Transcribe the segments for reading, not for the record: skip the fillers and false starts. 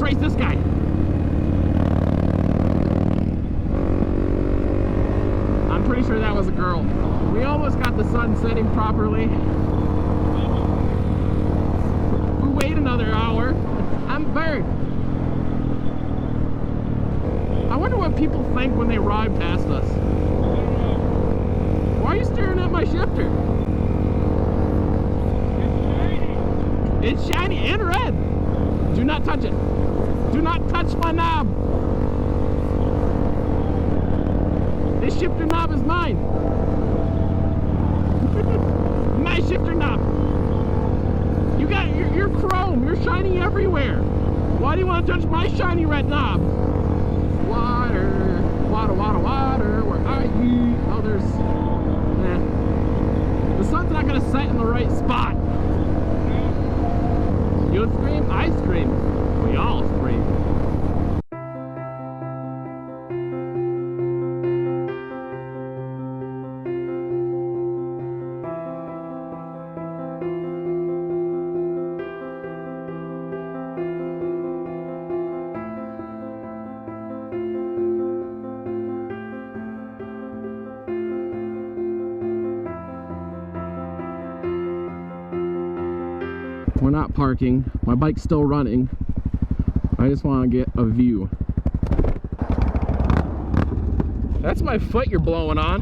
race this guy. I'm pretty sure that was a girl. We almost got the sun setting properly. We wait another hour. I'm burned. I wonder what people think when they ride past us. Why are you staring at my shifter? It's shiny and red. Do not touch it. Do not touch my knob. This shifter knob is mine. My shifter knob. You got your chrome. You're shiny everywhere. Why do you want to touch my shiny red knob? Water, water, water, water. Where are you? Oh, there's. The sun's not gonna set in the right spot. You scream, I scream. We all scream. We're not parking. My bike's still running. I just want to get a view. That's my foot you're blowing on.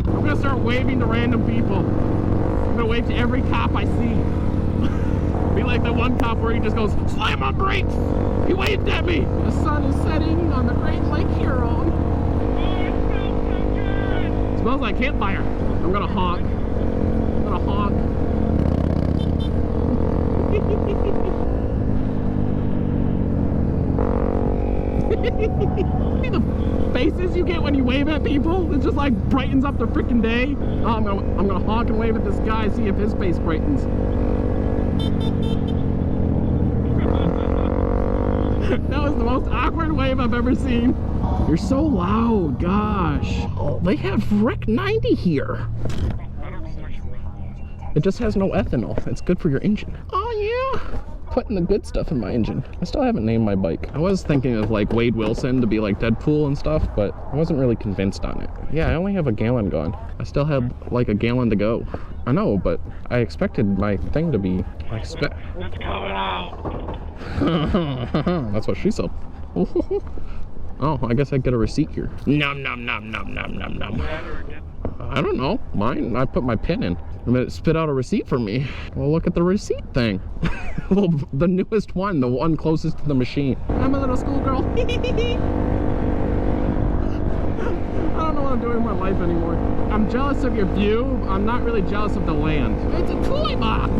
I'm gonna start waving to random people. I'm gonna wave to every cop I see. Be like the one cop where he just goes, slam on brakes! He waved at me! The sun is setting on the great Lake Huron. It smells like campfire. I'm gonna honk. I'm gonna honk. See the faces you get when you wave at people? It just like brightens up the freaking day. Oh, I'm gonna honk and wave at this guy, see if his face brightens. That was the most awkward wave I've ever seen. You're so loud, gosh. Oh, they have Rec 90 here. It just has no ethanol. It's good for your engine. Oh yeah. Putting the good stuff in my engine. I still haven't named my bike. I was thinking of like Wade Wilson to be like Deadpool and stuff, but I wasn't really convinced on it. Yeah, I only have a gallon gone. I still have like a gallon to go. I know, but I expected my thing to be like It's coming out. That's what she said. Oh, I guess I get a receipt here. Nom nom nom nom nom nom nom. I don't know. Mine, I put my pin in. And then it spit out a receipt for me. Well, look at the receipt thing. Well, the newest one, the one closest to the machine. I'm a little schoolgirl. I don't know what I'm doing with my life anymore. I'm jealous of your view. I'm not really jealous of the land. It's a toy box.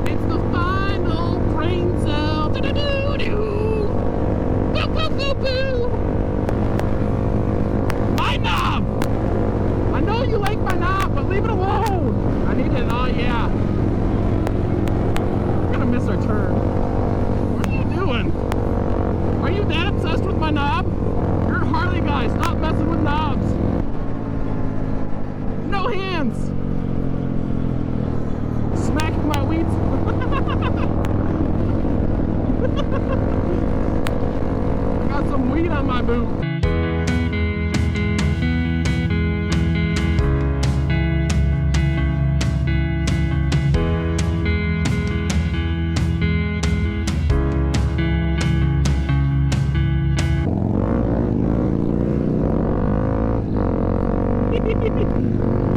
It's the final brain cell. Do-do-do-do. Boo-boo-boo-boo. My knob. I know you like my knob, but leave it alone. I need it. Oh yeah. I'm gonna miss our turn. What are you doing? Are you that obsessed with my knob? You're a Harley guy. Stop messing with knobs. No hands. Smacking my weeds. I got some weed on my boot.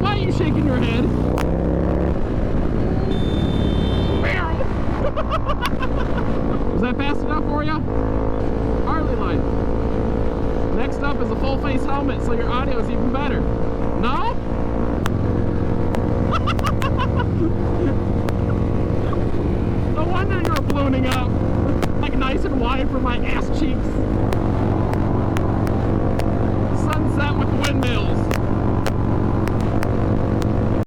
Why are you shaking your head? Was that fast enough for you? Harley life. Next up is a full face helmet so your audio is even better. No?